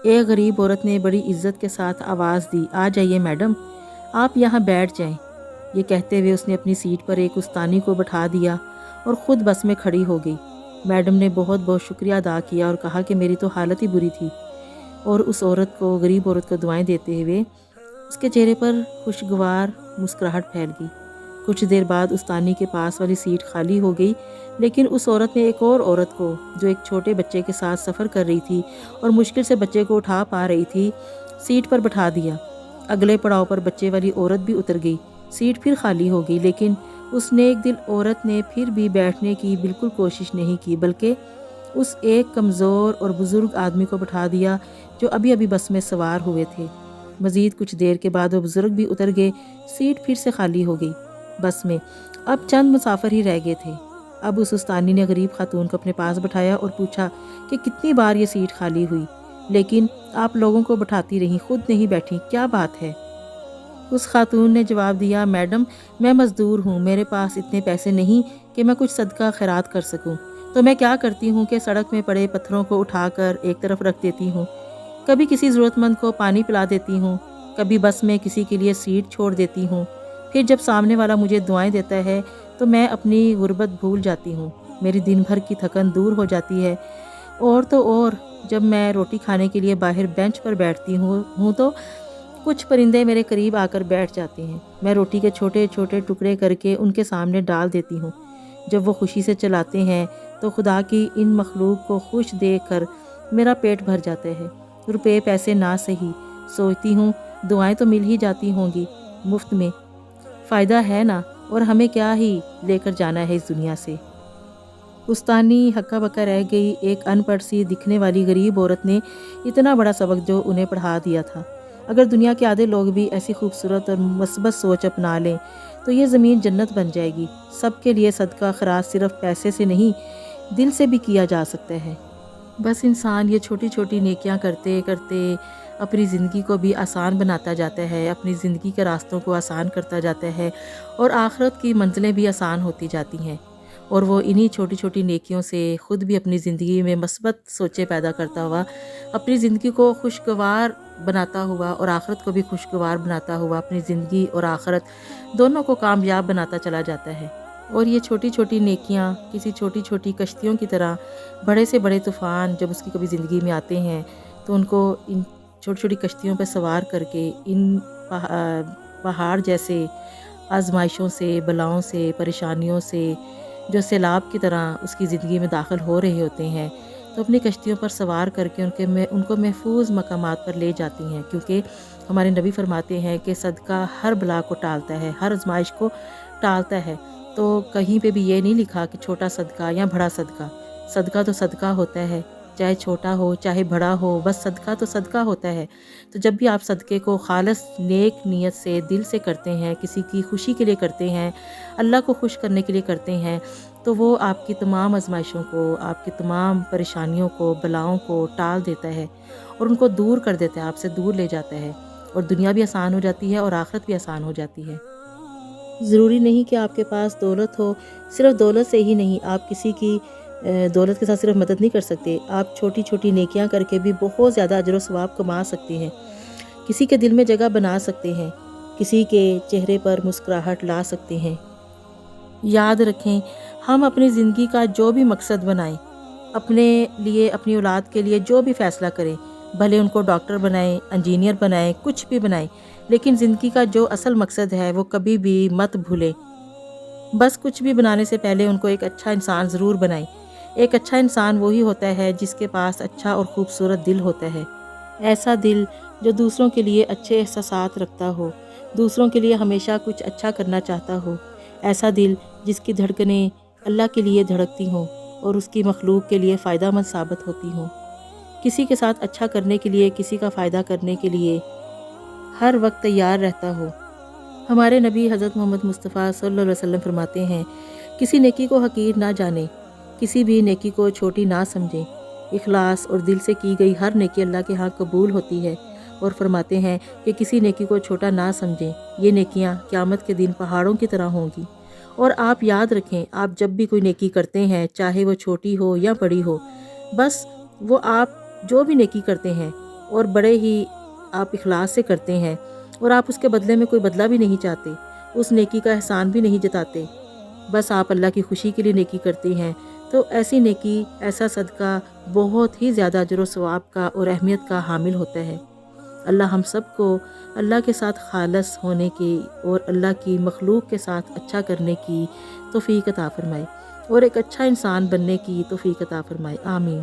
ایک غریب عورت نے بڑی عزت کے ساتھ آواز دی، آ جائیے میڈم، آپ یہاں بیٹھ جائیں۔ یہ کہتے ہوئے اس نے اپنی سیٹ پر ایک استانی کو بٹھا دیا اور خود بس میں کھڑی ہو گئی۔ میڈم نے بہت بہت شکریہ ادا کیا اور کہا کہ میری تو حالت ہی بری تھی، اور اس عورت کو، غریب عورت کو دعائیں دیتے ہوئے اس کے چہرے پر خوشگوار مسکراہٹ پھیل گئی۔ کچھ دیر بعد استانی کے پاس والی سیٹ خالی ہو گئی، لیکن اس عورت نے ایک اور عورت کو، جو ایک چھوٹے بچے کے ساتھ سفر کر رہی تھی اور مشکل سے بچے کو اٹھا پا رہی تھی، سیٹ پر بٹھا دیا۔ اگلے پڑاؤ پر بچے والی عورت بھی اتر گئی، سیٹ پھر خالی ہو گئی، لیکن اس نیک دل عورت نے پھر بھی بیٹھنے کی بالکل کوشش نہیں کی، بلکہ اس ایک کمزور اور بزرگ آدمی کو بٹھا دیا جو ابھی ابھی بس میں سوار ہوئے تھے۔ مزید کچھ دیر کے بعد وہ بزرگ بھی اتر گئے، سیٹ پھر سے خالی ہو گئی۔ بس میں اب چند مسافر ہی رہ گئے تھے۔ اب اس استانی نے غریب خاتون کو اپنے پاس بٹھایا اور پوچھا کہ کتنی بار یہ سیٹ خالی ہوئی، لیکن آپ لوگوں کو بٹھاتی رہیں، خود نہیں بیٹھی، کیا بات ہے؟ اس خاتون نے جواب دیا، میڈم میں مزدور ہوں، میرے پاس اتنے پیسے نہیں کہ میں کچھ صدقہ خیرات کر سکوں، تو میں کیا کرتی ہوں کہ سڑک میں پڑے پتھروں کو اٹھا کر ایک طرف رکھ دیتی ہوں، کبھی کسی ضرورت مند کو پانی پلا دیتی ہوں، کبھی بس میں کسی کے لیے سیٹ چھوڑ دیتی ہوں، پھر جب سامنے والا مجھے دعائیں دیتا ہے تو میں اپنی غربت بھول جاتی ہوں، میری دن بھر کی تھکن دور ہو جاتی ہے۔ اور تو اور جب میں روٹی کھانے کے لیے باہر بینچ پر بیٹھتی ہوں تو کچھ پرندے میرے قریب آ کر بیٹھ جاتے ہیں، میں روٹی کے چھوٹے چھوٹے ٹکڑے کر کے ان کے سامنے ڈال دیتی ہوں، جب وہ خوشی سے چلاتے ہیں تو خدا کی ان مخلوق کو خوش دیکھ کر میرا پیٹ بھر جاتا ہے۔ روپے پیسے نہ صحیح، سوچتی ہوں دعائیں تو مل ہی جاتی ہوں گی مفت میں، فائدہ ہے نا، اور ہمیں کیا ہی لے کر جانا ہے اس دنیا سے۔ استانی ہکا بکا رہ گئی۔ ایک ان پڑھ سی دکھنے والی غریب عورت نے اتنا بڑا سبق جو انہیں پڑھا دیا تھا۔ اگر دنیا کے آدھے لوگ بھی ایسی خوبصورت اور مثبت سوچ اپنا لیں تو یہ زمین جنت بن جائے گی۔ سب کے لیے صدقہ خیرات صرف پیسے سے نہیں، دل سے بھی کیا جا سکتا ہے۔ بس انسان یہ چھوٹی چھوٹی نیکیاں کرتے کرتے اپنی زندگی کو بھی آسان بناتا جاتا ہے، اپنی زندگی کے راستوں کو آسان کرتا جاتا ہے، اور آخرت کی منزلیں بھی آسان ہوتی جاتی ہیں، اور وہ انہی چھوٹی چھوٹی نیکیوں سے خود بھی اپنی زندگی میں مثبت سوچیں پیدا کرتا ہوا، اپنی زندگی کو خوشگوار بناتا ہوا اور آخرت کو بھی خوشگوار بناتا ہوا، اپنی زندگی اور آخرت دونوں کو کامیاب بناتا چلا جاتا ہے۔ اور یہ چھوٹی چھوٹی نیکیاں کسی چھوٹی چھوٹی کشتیوں کی طرح بڑے سے بڑے طوفان جب اس کی کبھی زندگی میں آتے ہیں تو ان کو ان چھوٹی چھوٹی کشتیوں پہ سوار کر کے ان پہاڑ جیسے آزمائشوں سے، بلاؤں سے، پریشانیوں سے جو سیلاب کی طرح اس کی زندگی میں داخل ہو رہے ہوتے ہیں، تو اپنی کشتیوں پر سوار کر کے ان کو محفوظ مقامات پر لے جاتی ہیں، کیونکہ ہمارے نبی فرماتے ہیں کہ صدقہ ہر بلا کو ٹالتا ہے، ہر آزمائش کو ٹالتا ہے۔ تو کہیں پہ بھی یہ نہیں لکھا کہ چھوٹا صدقہ یا بڑا صدقہ، صدقہ تو صدقہ ہوتا ہے، چاہے چھوٹا ہو چاہے بڑا ہو، بس صدقہ تو صدقہ ہوتا ہے۔ تو جب بھی آپ صدقے کو خالص نیک نیت سے دل سے کرتے ہیں، کسی کی خوشی کے لیے کرتے ہیں، اللہ کو خوش کرنے کے لیے کرتے ہیں، تو وہ آپ کی تمام آزمائشوں کو، آپ کی تمام پریشانیوں کو، بلاؤں کو ٹال دیتا ہے اور ان کو دور کر دیتا ہے، آپ سے دور لے جاتا ہے، اور دنیا بھی آسان ہو جاتی ہے اور آخرت بھی آسان ہو جاتی ہے۔ ضروری نہیں کہ آپ کے پاس دولت ہو، صرف دولت سے ہی نہیں، آپ کسی کی دولت کے ساتھ صرف مدد نہیں کر سکتے، آپ چھوٹی چھوٹی نیکیاں کر کے بھی بہت زیادہ اجر و ثواب کما سکتے ہیں، کسی کے دل میں جگہ بنا سکتے ہیں، کسی کے چہرے پر مسکراہٹ لا سکتے ہیں۔ یاد رکھیں، ہم اپنی زندگی کا جو بھی مقصد بنائیں، اپنے لیے، اپنی اولاد کے لیے جو بھی فیصلہ کریں، بھلے ان کو ڈاکٹر بنائیں، انجینئر بنائیں، کچھ بھی بنائیں، لیکن زندگی کا جو اصل مقصد ہے وہ کبھی بھی مت بھولیں۔ بس کچھ بھی بنانے سے پہلے ان کو ایک اچھا انسان ضرور بنائیں۔ ایک اچھا انسان وہی ہوتا ہے جس کے پاس اچھا اور خوبصورت دل ہوتا ہے، ایسا دل جو دوسروں کے لیے اچھے احساسات رکھتا ہو، دوسروں کے لیے ہمیشہ کچھ اچھا کرنا چاہتا ہو، ایسا دل جس کی دھڑکنیں اللہ کے لیے دھڑکتی ہوں اور اس کی مخلوق کے لیے فائدہ مند ثابت ہوتی ہوں، کسی کے ساتھ اچھا کرنے کے لیے، کسی کا فائدہ کرنے کے لیے ہر وقت تیار رہتا ہو۔ ہمارے نبی حضرت محمد مصطفیٰ صلی اللہ علیہ وسلم فرماتے ہیں، کسی نیکی کو حقیر نہ جانیں، کسی بھی نیکی کو چھوٹی نہ سمجھیں، اخلاص اور دل سے کی گئی ہر نیکی اللہ کے ہاں قبول ہوتی ہے، اور فرماتے ہیں کہ کسی نیکی کو چھوٹا نہ سمجھیں، یہ نیکیاں قیامت کے دن پہاڑوں کی طرح ہوں گی۔ اور آپ یاد رکھیں، آپ جب بھی کوئی نیکی کرتے ہیں، چاہے وہ چھوٹی ہو یا بڑی ہو، بس وہ آپ جو بھی نیکی کرتے ہیں اور بڑے ہی آپ اخلاص سے کرتے ہیں، اور آپ اس کے بدلے میں کوئی بدلہ بھی نہیں چاہتے، اس نیکی کا احسان بھی نہیں جتاتے، بس آپ اللہ کی خوشی کے لیے نیکی کرتے ہیں، تو ایسی نیکی، ایسا صدقہ بہت ہی زیادہ اجر و ثواب کا اور اہمیت کا حامل ہوتا ہے۔ اللہ ہم سب کو اللہ کے ساتھ خالص ہونے کی اور اللہ کی مخلوق کے ساتھ اچھا کرنے کی توفیق عطا فرمائے، اور ایک اچھا انسان بننے کی توفیق عطا فرمائے، آمین۔